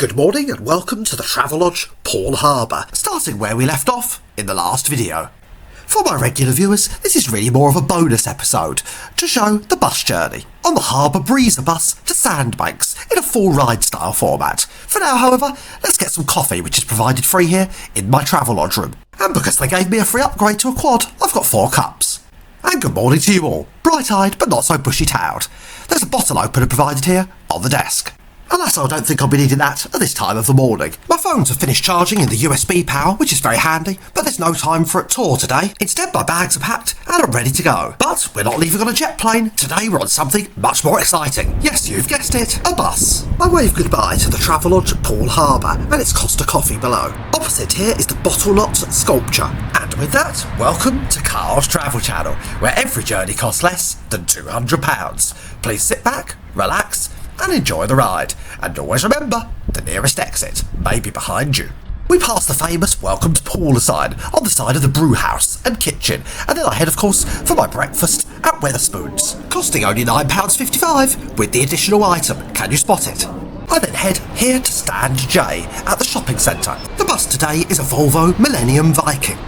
Good morning and welcome to the Travelodge Poole Harbour, starting where we left off in the last video. For my regular viewers, this is really more of a bonus episode to show the bus journey on the Harbour Breezer bus to Sandbanks in a full ride style format. For now, however, let's get some coffee, which is provided free here in my Travelodge room. And because they gave me a free upgrade to a quad, I've got 4 cups. And good morning to you all, bright-eyed but not so bushy-tailed. There's a bottle opener provided here on the desk. Alas, I don't think I'll be needing that at this time of the morning. My phones have finished charging in the USB power, which is very handy, but there's no time for a tour today. Instead, my bags are packed and I'm ready to go. But we're not leaving on a jet plane. Today we're on something much more exciting. Yes, you've guessed it, a bus. I wave goodbye to the Travelodge Poole Harbour and its Costa Coffee below. Opposite here is the Bottle Knot sculpture. And with that, welcome to Carl's Travel Channel, where every journey costs less than £200. Please sit back, relax, and enjoy the ride. And always remember, the nearest exit may be behind you. We pass the famous Welcome to Poole sign on the side of the brew house and kitchen, and then I head, of course, for my breakfast at Wetherspoons, costing only £9.55 with the additional item. Can you spot it? I then head here to Stand J at the shopping centre. The bus today is a Volvo Millennium Viking.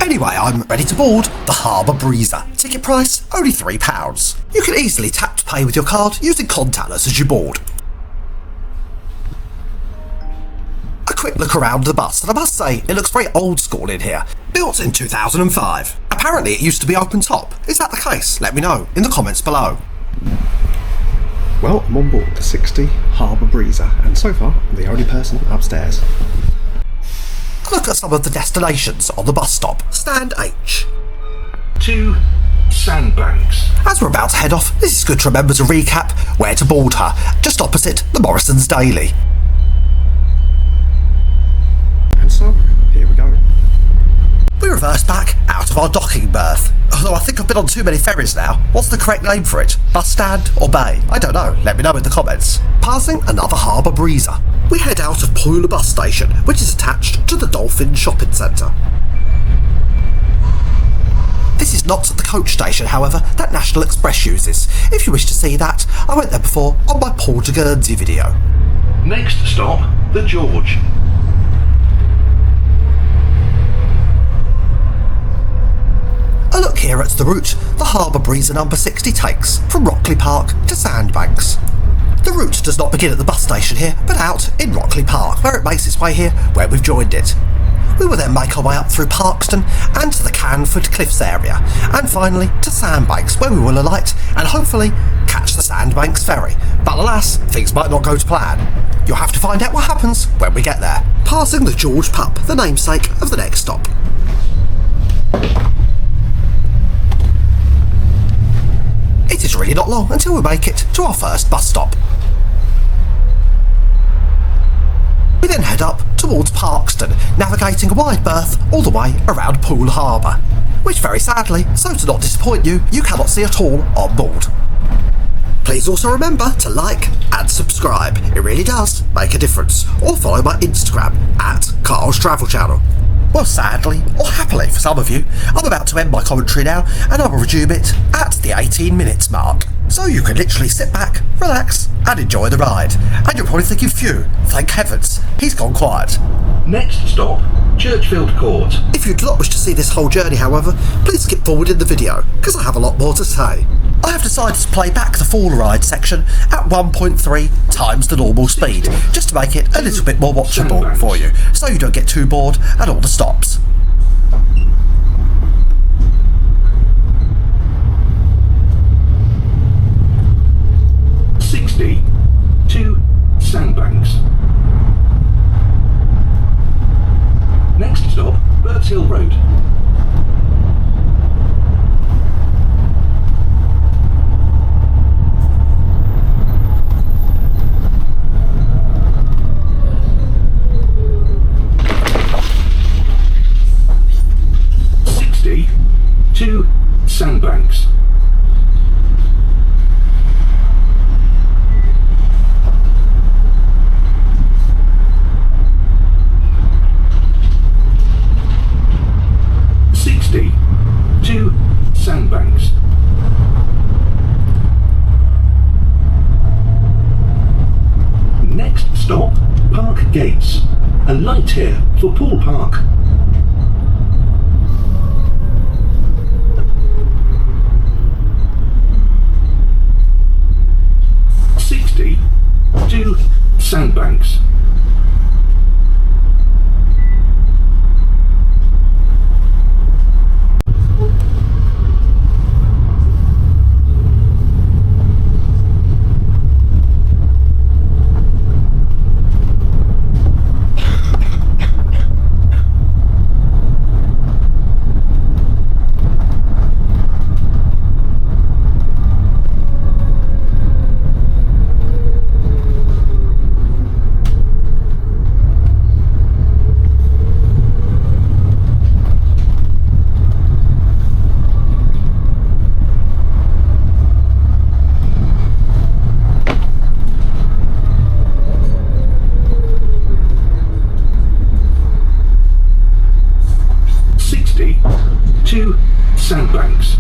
Anyway, I'm ready to board the Harbour Breezer. Ticket price, only £3. You can easily tap to pay with your card using contactless as you board. A quick look around the bus, and I must say, it looks very old school in here. Built in 2005. Apparently it used to be open top. Is that the case? Let me know in the comments below. Well, I'm on board the 60 Harbour Breezer, and so far, I'm the only person upstairs. Look at some of the destinations on the bus stop. Stand H. To Sandbanks. As we're about to head off, this is good to remember to recap where to board her, just opposite the Morrison's Daily. And so, here we go. We reverse back out of our docking berth. Although I think I've been on too many ferries now. What's the correct name for it? Bus stand or bay? I don't know. Let me know in the comments. Passing another Harbour Breezer, we head out of Poole Bus Station, which is attached to the Dolphin Shopping Centre. This is not the coach station, however, that National Express uses. If you wish to see that, I went there before on my Poole to Guernsey video. Next stop, the George. A look here at the route the Harbour Breezer number 60 takes from Rockley Park to Sandbanks. The route does not begin at the bus station here, but out in Rockley Park, where it makes its way here, where we've joined it. We will then make our way up through Parkston and to the Canford Cliffs area, and finally to Sandbanks, where we will alight and hopefully catch the Sandbanks ferry. But alas, things might not go to plan. You'll have to find out what happens when we get there. Passing the George Pub, the namesake of the next stop. It is really not long until we make it to our first bus stop. We then head up towards Parkston, navigating a wide berth all the way around Poole Harbour, which very sadly, so to not disappoint you, you cannot see at all on board. Please also remember to like and subscribe, it really does make a difference, or follow my Instagram at Carl's Travel Channel. Well, sadly, or happily for some of you, I'm about to end my commentary now, and I will resume it at the 18 minutes mark. So you can literally sit back, relax, and enjoy the ride. And you're probably thinking, phew, thank heavens, he's gone quiet. Next stop, Churchfield Court. If you do not wish to see this whole journey, however, please skip forward in the video, because I have a lot more to say. I have decided to play back the full ride section at 1.3 times the normal speed, just to make it a little bit more watchable for you, so you don't get too bored at all the stops. To Sandbanks. Next stop, Birds Hill Road. To Sandbanks. To Sandbanks. Next stop, park gates. A light here for Poole Park. To Sandbanks. To Sandbanks.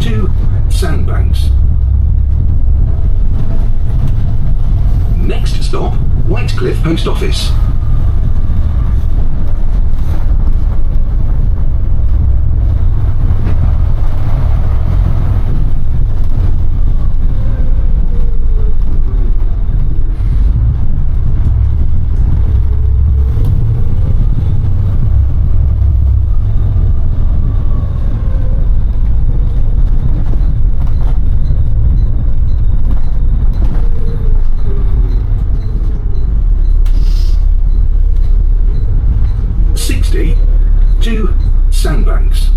To Sandbanks. Next stop, Whitecliff Post Office. To Sandbanks.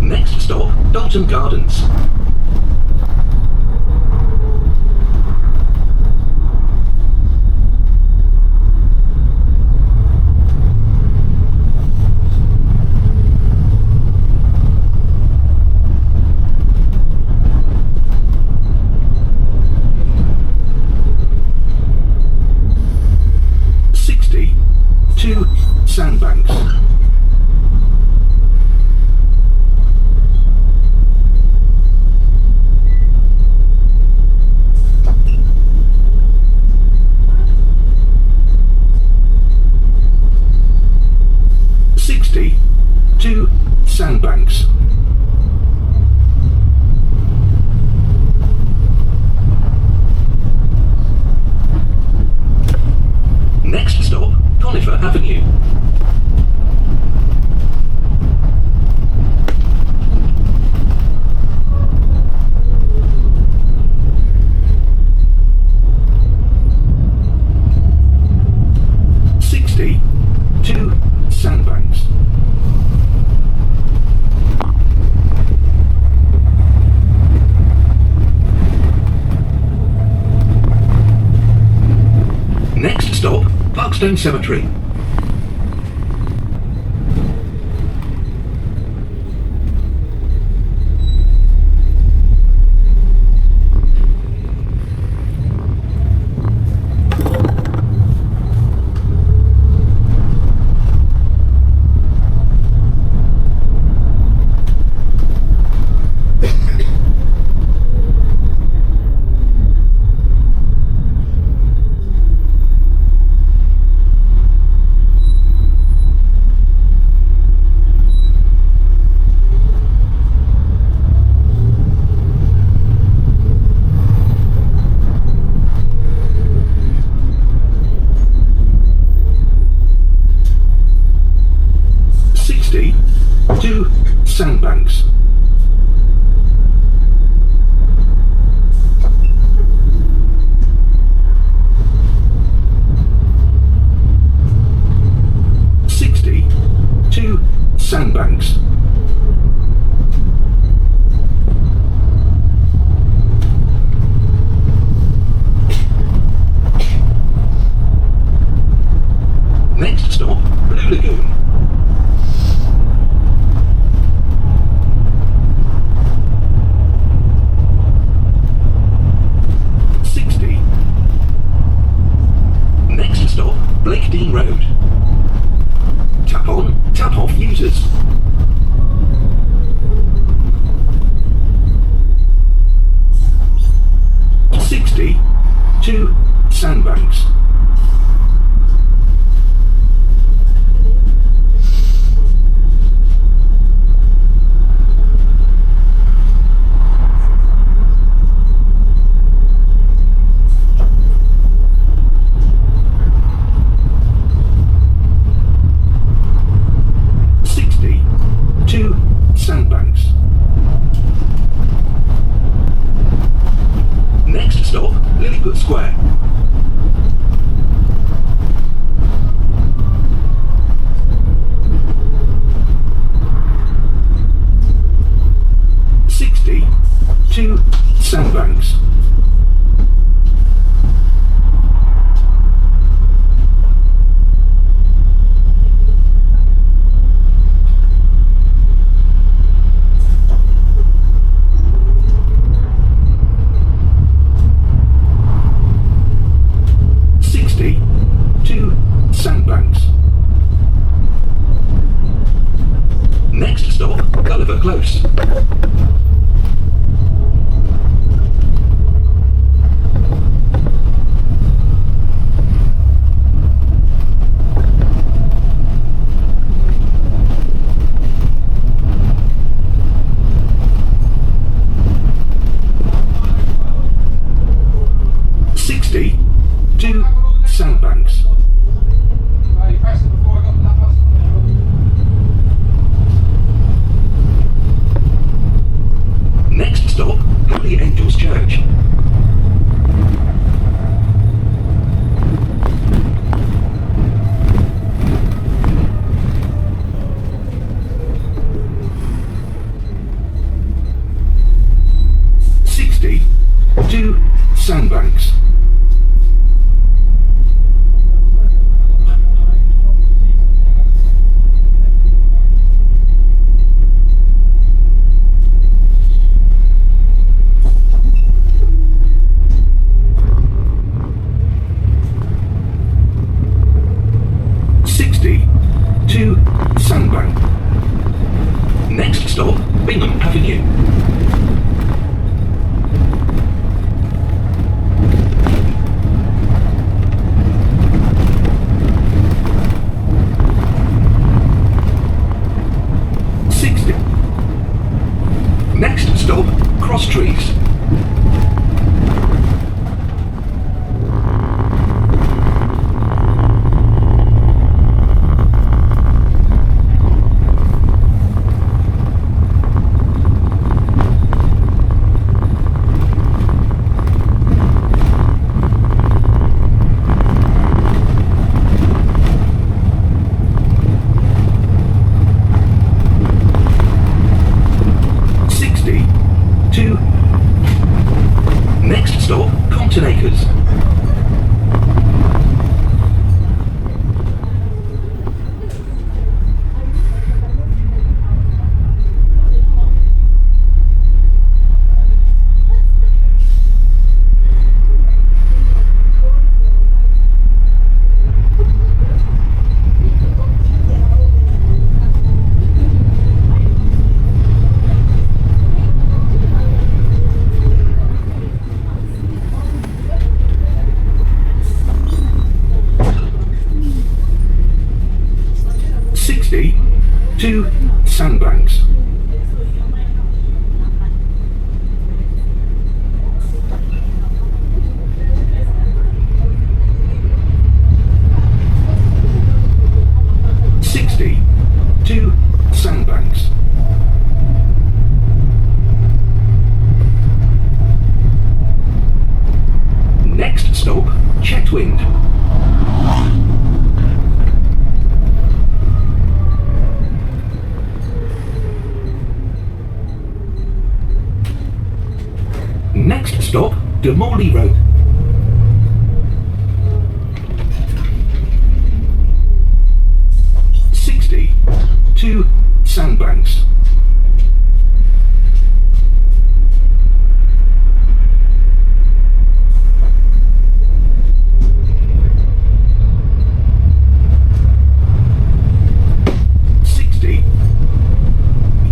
Next stop, Dalton Gardens. To Sandbanks. To Sandbanks. Next stop, Conifer Avenue. To Sandbanks. Next stop, Parkstone Cemetery. to Sandbanks. To Sandbanks. Next stop, Lilliput Square. To Sandbanks. To Sandbanks. Next stop, Gulliver Close. To Sandbanks. Next stop, Holy Angels Church. To Sandbanks. To Sandbank. Next stop, Bingham Avenue. Next stop, Cross Trees. Next stop, Compton Acres. To Sandbanks. To Sandbanks. Next stop, Chetwynd. Next stop, De Morley Road. To Sandbanks.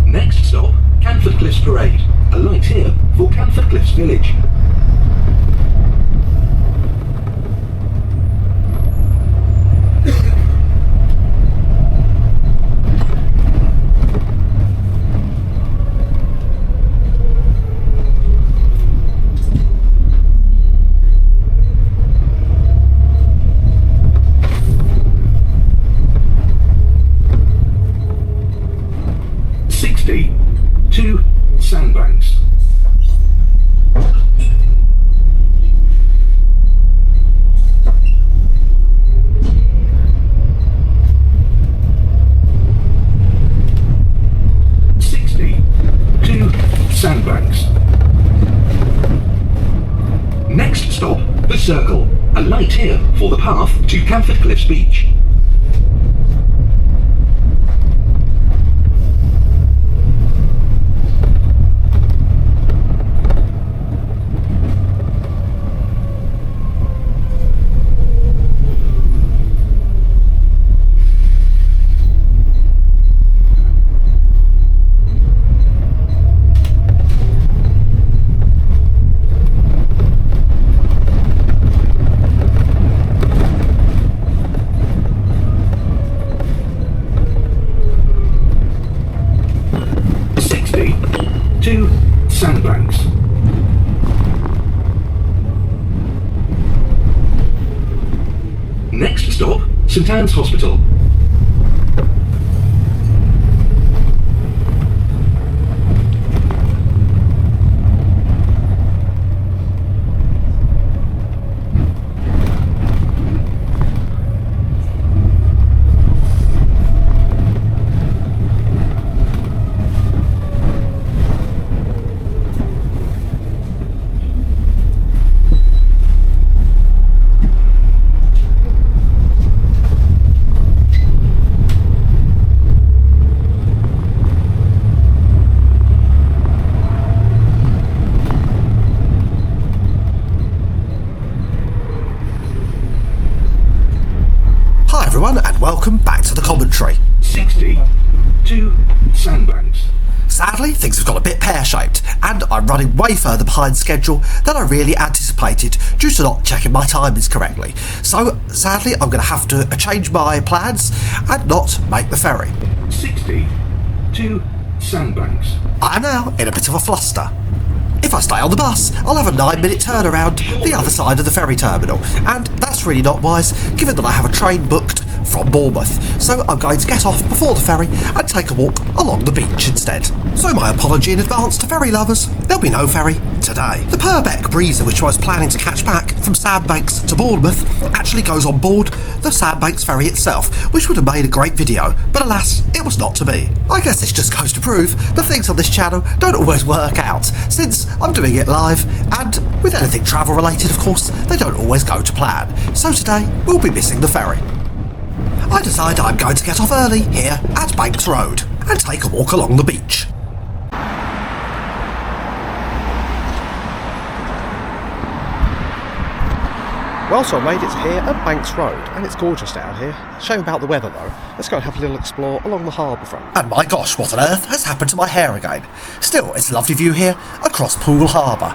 Next stop, Canford Cliffs Parade. A light here for Canford Cliffs Village. stop, the Circle, a light here for the path to Camford Cliffs Beach. To Sandbanks. Next stop, St Anne's Hospital. And welcome back to the commentary. 60 to Sandbanks. Sadly, things have got a bit pear-shaped, and I'm running way further behind schedule than I really anticipated due to not checking my timings correctly. So, sadly, I'm going to have to change my plans and not make the ferry. 60 to Sandbanks. I am now in a bit of a fluster. If I stay on the bus, I'll have a 9-minute turnaround the other side of the ferry terminal, and that's really not wise given that I have a train booked from Bournemouth, so I'm going to get off before the ferry and take a walk along the beach instead. So my apology in advance to ferry lovers, there'll be no ferry today. The Purbeck Breezer, which I was planning to catch back from Sandbanks to Bournemouth, actually goes on board the Sandbanks ferry itself, which would have made a great video, but alas, it was not to be. I guess this just goes to prove that things on this channel don't always work out, since I'm doing it live, and with anything travel related of course, they don't always go to plan, so today we'll be missing the ferry. I decide I'm going to get off early here at Banks Road and take a walk along the beach. Well, so I made it here at Banks Road, and it's gorgeous down here. Shame about the weather though. Let's go and have a little explore along the harbour front. And my gosh, what on earth has happened to my hair again? Still, it's a lovely view here across Poole Harbour.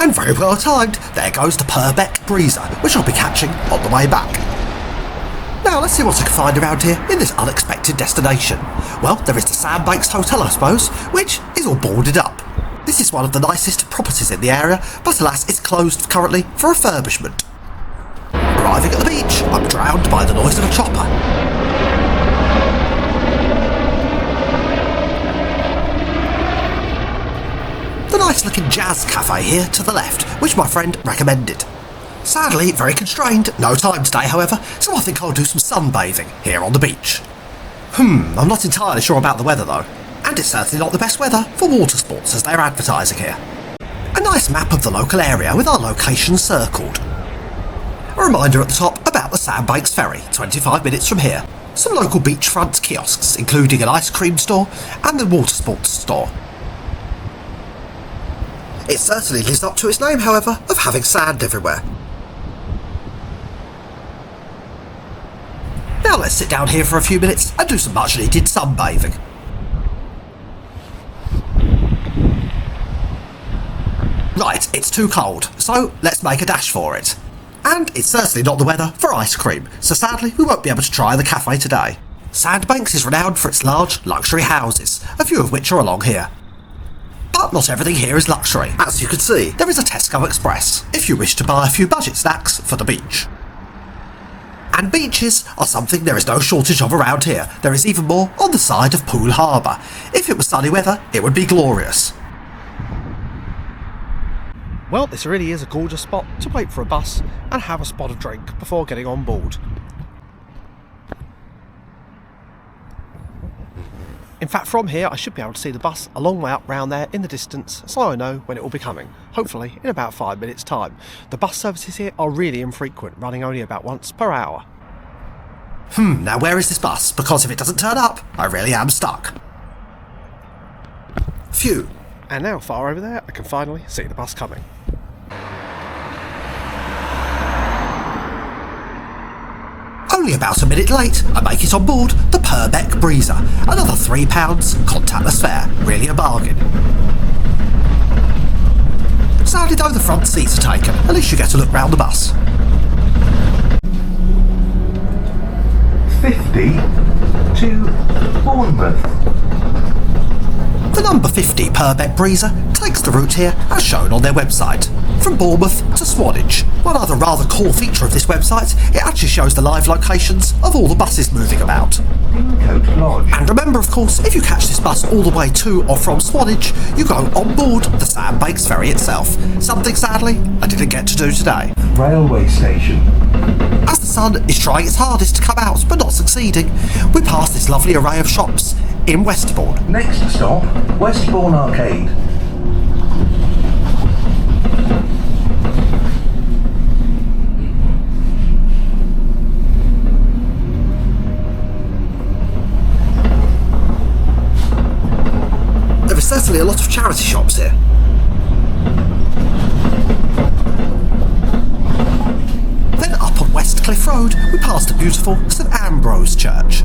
And very well timed, there goes the Purbeck Breezer, which I'll be catching on the way back. Now let's see what I can find around here in this unexpected destination. Well, there is the Sandbanks Hotel I suppose, which is all boarded up. This is one of the nicest properties in the area, but alas it's closed currently for refurbishment. Arriving at the beach, I'm drowned by the noise of a chopper. The nice looking jazz cafe here to the left, which my friend recommended. Sadly, very constrained, no time today however, so I think I'll do some sunbathing here on the beach. I'm not entirely sure about the weather though, and it's certainly not the best weather for water sports as they're advertising here. A nice map of the local area with our location circled. A reminder at the top about the Sandbanks ferry, 25 minutes from here. Some local beachfront kiosks, including an ice cream store and the water sports store. It certainly lives up to its name, however, of having sand everywhere. Now let's sit down here for a few minutes and do some much needed sunbathing. Right, it's too cold, so let's make a dash for it. And it's certainly not the weather for ice cream, so sadly we won't be able to try the cafe today. Sandbanks is renowned for its large luxury houses, a few of which are along here. But not everything here is luxury. As you can see, there is a Tesco Express, if you wish to buy a few budget snacks for the beach. And beaches are something there is no shortage of around here. There is even more on the side of Poole Harbour. If it was sunny weather, it would be glorious. Well, this really is a gorgeous spot to wait for a bus and have a spot of drink before getting on board. In fact, from here I should be able to see the bus a long way up round there in the distance, so I know when it will be coming, hopefully in about 5 minutes time. The bus services here are really infrequent, running only about once per hour. Now where is this bus? Because if it doesn't turn up, I really am stuck. Phew. And now far over there I can finally see the bus coming. Only about a minute late, I make it on board the Purbeck Breezer. Another £3, contactless fare. Really a bargain. Sadly though, the front seats are taken. At least you get to look round the bus. 50 to Bournemouth. The number 50 Purbeck Breezer takes the route here as shown on their website, from Bournemouth to Swanage. One other rather cool feature of this website, it actually shows the live locations of all the buses moving about. Travelodge. And remember, of course, if you catch this bus all the way to or from Swanage, you go on board the Sandbanks Ferry itself. Something, sadly, I didn't get to do today. Railway station. As the sun is trying its hardest to come out but not succeeding, we pass this lovely array of shops in Westbourne. Next stop, Westbourne Arcade. There is certainly a lot of charity shops here. Then up on West Cliff Road, we pass the beautiful St Ambrose Church.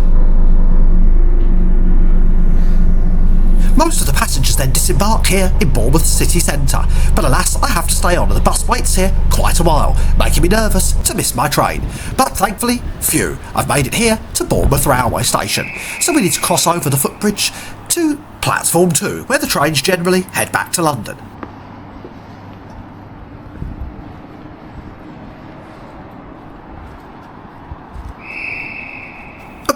Most of the passengers then disembark here in Bournemouth city centre, but alas, I have to stay on and the bus waits here quite a while, making me nervous to miss my train. But thankfully, phew, I've made it here to Bournemouth railway station, so we need to cross over the footbridge to platform 2, where the trains generally head back to London.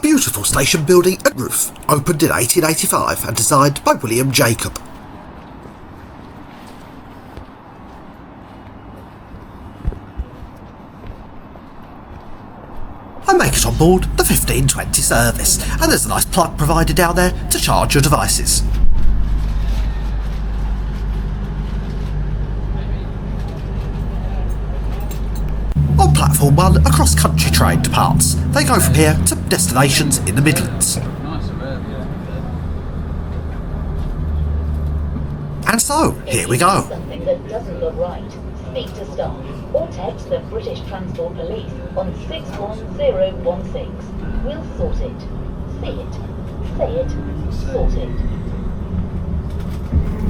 Beautiful station building and roof, opened in 1885 and designed by William Jacob. I make it on board the 1520 service, and there's a nice plug provided down there to charge your devices. On platform 1, a cross-country train departs. They go from here to destinations in the Midlands. And so, here we go. Something that doesn't look right. Speak to staff or text the British Transport Police on 61016. We'll sort it. See it. Say it. Sort it.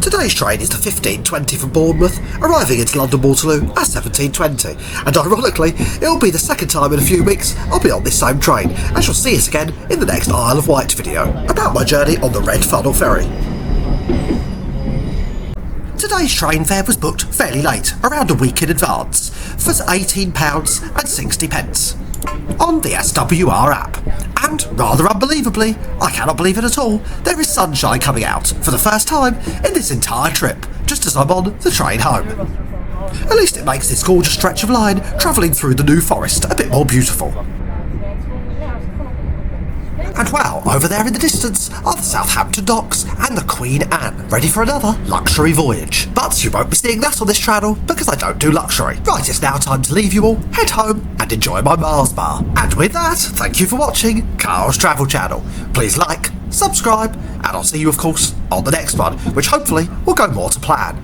Today's train is the 1520 from Bournemouth, arriving into London Waterloo at 1720, and ironically, it'll be the second time in a few weeks I'll be on this same train, and you'll see it again in the next Isle of Wight video, about my journey on the Red Funnel Ferry. Today's train fare was booked fairly late, around a week in advance, for £18.60 on the SWR app. And, rather unbelievably, I cannot believe it at all, there is sunshine coming out for the first time in this entire trip, just as I'm on the train home. At least it makes this gorgeous stretch of line travelling through the New Forest a bit more beautiful. And wow, over there in the distance are the Southampton docks and the Queen Anne, ready for another luxury voyage. But you won't be seeing that on this channel because I don't do luxury. Right, it's now time to leave you all, head home and enjoy my Mars bar. And with that, thank you for watching Carl's Travel Channel. Please like, subscribe, and I'll see you of course on the next one, which hopefully will go more to plan.